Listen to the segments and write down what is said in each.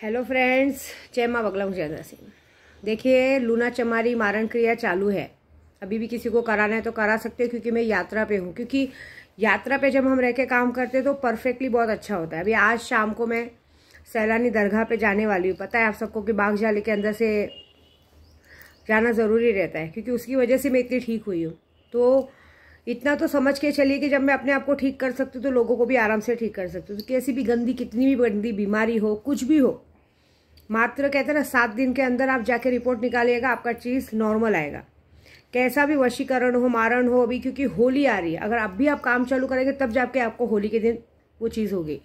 Hello friends, जय माँ बगला जय सिंह। देखिए, लूना चमारी मारण क्रिया चालू है। अभी भी किसी को कराना है तो करा सकते हैं, क्योंकि मैं यात्रा पे हूँ। क्योंकि यात्रा पे जब हम रह के काम करते हैं तो परफेक्टली बहुत अच्छा होता है। अभी आज शाम को मैं सैलानी दरगाह पे जाने वाली हूँ। पता है आप सबको कि बाग जाली के अंदर से जाना ज़रूरी रहता है, क्योंकि उसकी वजह से मैं इतनी ठीक हुई हूँ। तो इतना तो समझ के चलिए कि जब मैं अपने आप को ठीक कर सकती हूँ तो लोगों को भी आराम से ठीक कर सकती हूँ। तो कैसी भी गंदी, कितनी भी गंदी बीमारी हो, कुछ भी हो, मात्र कहते हैं ना 7 दिन के अंदर आप जाके रिपोर्ट निकालिएगा, आपका चीज़ नॉर्मल आएगा। कैसा भी वशीकरण हो, मारण हो, अभी क्योंकि होली आ रही है, अगर अब भी आप काम चालू करेंगे तब जाके आपको होली के दिन वो चीज़ होगी।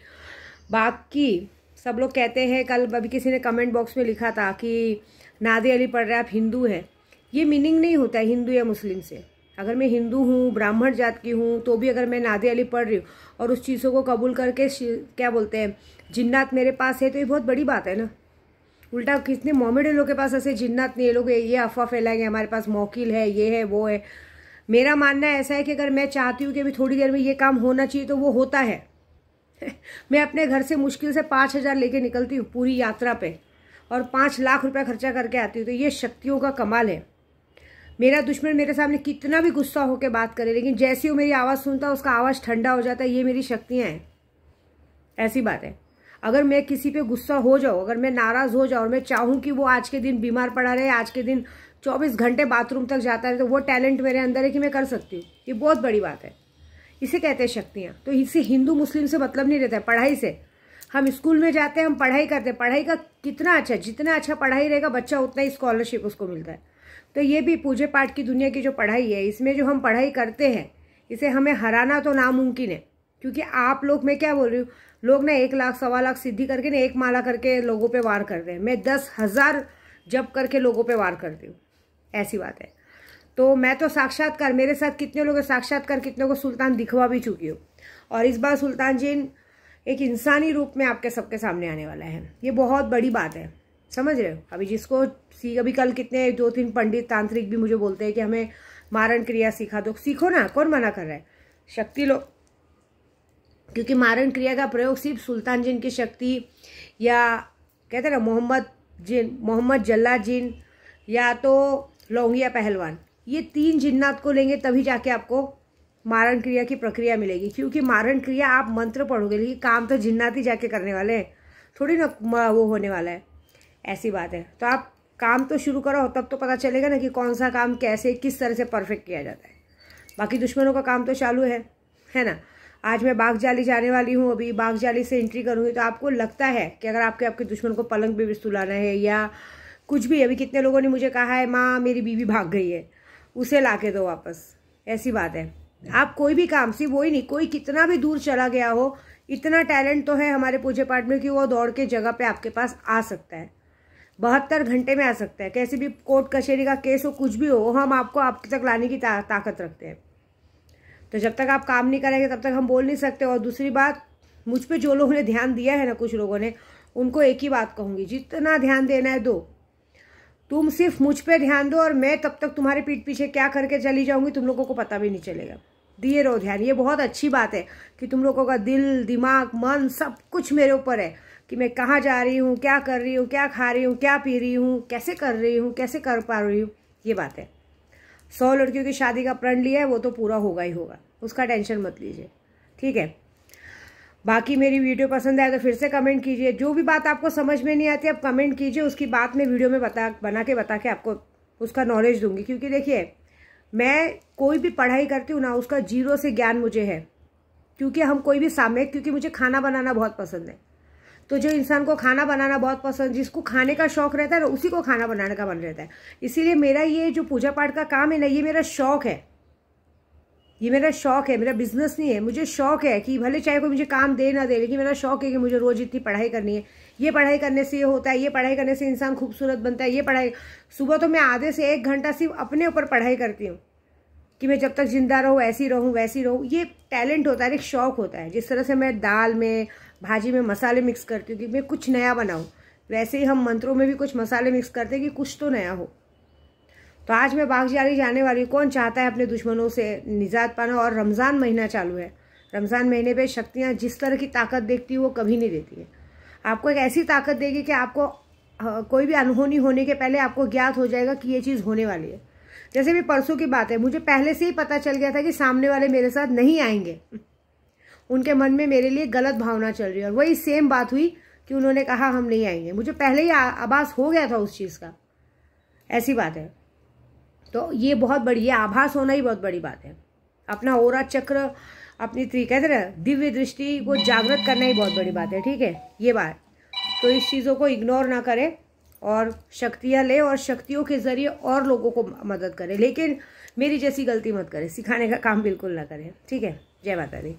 बाकी सब लोग कहते हैं, कल अभी किसी ने कमेंट बॉक्स में लिखा था कि नादे अली पढ़ रहे आप हिंदू हैं। ये मीनिंग नहीं होता है हिंदू या मुस्लिम से। अगर मैं हिंदू हूँ, ब्राह्मण जात की हूँ, तो भी अगर मैं नादे अली पढ़ रही हूँ और उस चीज़ों को कबूल करके क्या बोलते हैं जिन्नात मेरे पास है, तो ये बहुत बड़ी बात है ना। उल्टा कितने मोमेडलों के पास ऐसे जिन्नात नहीं है, लोग ये अफवाह फैलाएंगे हमारे पास मौकिल है, ये है, वो है। मेरा मानना ऐसा है कि अगर मैं चाहती हूँ कि अभी थोड़ी देर में ये काम होना चाहिए तो वो होता है। मैं अपने घर से मुश्किल से 5,000 लेके निकलती हूँ पूरी यात्रा पे, और 5 लाख रुपया खर्चा करके आती हूँ। तो ये शक्तियों का कमाल है। मेरा दुश्मन मेरे सामने कितना भी गुस्सा होकर बात करे, लेकिन जैसी वो मेरी आवाज़ सुनता है उसका आवाज़ ठंडा हो जाता है। ये मेरी शक्तियाँ हैं, ऐसी बात है। अगर मैं किसी पे गुस्सा हो जाऊँ, अगर मैं नाराज़ हो जाऊँ और मैं चाहूँ कि वो आज के दिन बीमार पड़ा रहे, आज के दिन 24 घंटे बाथरूम तक जाता रहे, तो वो टैलेंट मेरे अंदर है कि मैं कर सकती हूँ। ये बहुत बड़ी बात है। इसे कहते हैं शक्तियाँ। तो इससे हिंदू मुस्लिम से मतलब नहीं रहता है, पढ़ाई से। हम स्कूल में जाते हैं, हम पढ़ाई करते हैं। पढ़ाई का कितना अच्छा, जितना अच्छा पढ़ाई रहेगा बच्चा उतना ही स्कॉलरशिप उसको मिलता है। तो ये भी पूजे पाठ की दुनिया की जो पढ़ाई है, इसमें जो हम पढ़ाई करते हैं, इसे हमें हराना तो नामुमकिन है। क्योंकि आप लोग, मैं क्या बोल रही हूँ, लोग ना 1 लाख 1.25 लाख सिद्धि करके ना 1 माला करके लोगों पे वार करते हैं। मैं 10,000 जप करके लोगों पे वार करती हूँ, ऐसी बात है। तो मैं तो साक्षात्कार, मेरे साथ कितने लोग साक्षात्कार, कितने को सुल्तान दिखवा भी चुकी हूँ। और इस बार सुल्तान जिन एक इंसानी रूप में आपके सबके सामने आने वाला है। ये बहुत बड़ी बात है, समझ रहे हो। अभी जिसको अभी कल कितने 2-3 पंडित तांत्रिक भी मुझे बोलते हैं कि हमें मारण क्रिया सिखा दो। सीखो ना, कौन मना कर रहा है। शक्ति लो, क्योंकि मारण क्रिया का प्रयोग सिर्फ सुल्तान जिन की शक्ति, या कहते हैं ना मोहम्मद जल्लाद जिन, या तो लौंगिया पहलवान, ये 3 जिन्नात को लेंगे तभी जाके आपको मारण क्रिया की प्रक्रिया मिलेगी। क्योंकि मारण क्रिया आप मंत्र पढ़ोगे, लेकिन काम तो जिन्नात ही जाके करने वाले हैं, थोड़ी ना वो होने वाला है, ऐसी बात है। तो आप काम तो शुरू करो, तब तो पता चलेगा ना कि कौन सा काम कैसे किस तरह से परफेक्ट किया जाता है। बाकी दुश्मनों का काम तो चालू है ना। आज मैं बाग जाली जाने वाली हूँ। अभी बाग जाली से एंट्री करूँगी, तो आपको लगता है कि अगर आपके दुश्मन को पलंग पे भी सुलाना है या कुछ भी, अभी कितने लोगों ने मुझे कहा है माँ मेरी बीवी भाग गई है, उसे ला के दो वापस, ऐसी बात है। आप कोई भी काम, सिर्फ वही नहीं, कोई कितना भी दूर चला गया हो, इतना टैलेंट तो है हमारे पूजे पाठ में कि वो दौड़ के जगह पे आपके पास आ सकता है, 72 घंटे में आ सकता है। कैसे भी कोर्ट कचहरी का केस हो, कुछ भी हो, हम आपको आपके तक लाने की ताकत रखते हैं। तो जब तक आप काम नहीं करेंगे तब तक हम बोल नहीं सकते। और दूसरी बात, मुझ पे जो लोगों ने ध्यान दिया है ना, कुछ लोगों ने, उनको एक ही बात कहूँगी, जितना ध्यान देना है दो। तुम सिर्फ मुझ पे ध्यान दो, और मैं तब तक तुम्हारे पीठ पीछे क्या करके चली जाऊंगी तुम लोगों को पता भी नहीं चलेगा। दिए रहो ध्यान। ये बहुत अच्छी बात है कि तुम लोगों का दिल, दिमाग, मन सब कुछ मेरे ऊपर है कि मैं कहाँ जा रही हूँ, क्या कर रही हूँ, क्या खा रही हूँ, क्या पी रही हूँ, कैसे कर रही हूँ, कैसे कर पा रही हूँ। ये बात है। 100 लड़कियों की शादी का प्रण लिया है, वो तो पूरा होगा ही होगा, उसका टेंशन मत लीजिए, ठीक है। बाकी मेरी वीडियो पसंद आए तो फिर से कमेंट कीजिए। जो भी बात आपको समझ में नहीं आती आप कमेंट कीजिए, उसकी बात मैं वीडियो में बना के आपको उसका नॉलेज दूंगी। क्योंकि देखिए, मैं कोई भी पढ़ाई करती हूँ ना, उसका 0 से ज्ञान मुझे है। क्योंकि हम कोई भी सामने, क्योंकि मुझे खाना बनाना बहुत पसंद है। तो जो इंसान को खाना बनाना बहुत पसंद, जिसको खाने का शौक रहता है ना, उसी को खाना बनाने का मन रहता है। इसीलिए मेरा ये जो पूजा पाठ का काम है ना, ये मेरा शौक है। ये मेरा शौक है, मेरा बिजनेस नहीं है। मुझे शौक है कि भले चाहे कोई मुझे काम दे ना दे, लेकिन मेरा शौक है कि मुझे रोज इतनी पढ़ाई करनी है। ये पढ़ाई करने से ये होता है, ये पढ़ाई करने से इंसान खूबसूरत बनता है, ये पढ़ाई। सुबह तो मैं आधे से 1 घंटा सिर्फ अपने ऊपर पढ़ाई करती हूँ कि मैं जब तक जिंदा रहूँ, ऐसी रहूँ, वैसी रहूँ। ये टैलेंट होता है, एक शौक होता है। जिस तरह से मैं दाल में, भाजी में मसाले मिक्स करती हूँ कि मैं कुछ नया बनाऊँ, वैसे ही हम मंत्रों में भी कुछ मसाले मिक्स करते हैं कि कुछ तो नया हो। तो आज मैं बाग जाली जाने वाली हूँ। कौन चाहता है अपने दुश्मनों से निजात पाना। और रमज़ान महीना चालू है। रमज़ान महीने पे शक्तियाँ जिस तरह की ताकत देखती है वो कभी नहीं देती है। आपको एक ऐसी ताकत देगी कि आपको कोई भी अनहोनी होने के पहले आपको ज्ञात हो जाएगा कि ये चीज़ होने वाली है। जैसे भी परसों की बात है, मुझे पहले से ही पता चल गया था कि सामने वाले मेरे साथ नहीं आएंगे, उनके मन में मेरे लिए गलत भावना चल रही है। और वही सेम बात हुई कि उन्होंने कहा हम नहीं आएंगे, मुझे पहले ही आभास हो गया था उस चीज़ का। ऐसी बात है। तो ये बहुत बड़ी है, आभास होना ही बहुत बड़ी बात है। अपना ओरा चक्र, अपनी कहते ना दिव्य दृष्टि को जागृत करना ही बहुत बड़ी बात है। ठीक है, ये बात। तो इस चीज़ों को इग्नोर ना करें और शक्तियाँ ले और शक्तियों के जरिए और लोगों को मदद करें, लेकिन मेरी जैसी गलती मत करें, सिखाने का काम बिल्कुल ना करें। ठीक है, जय माता दी।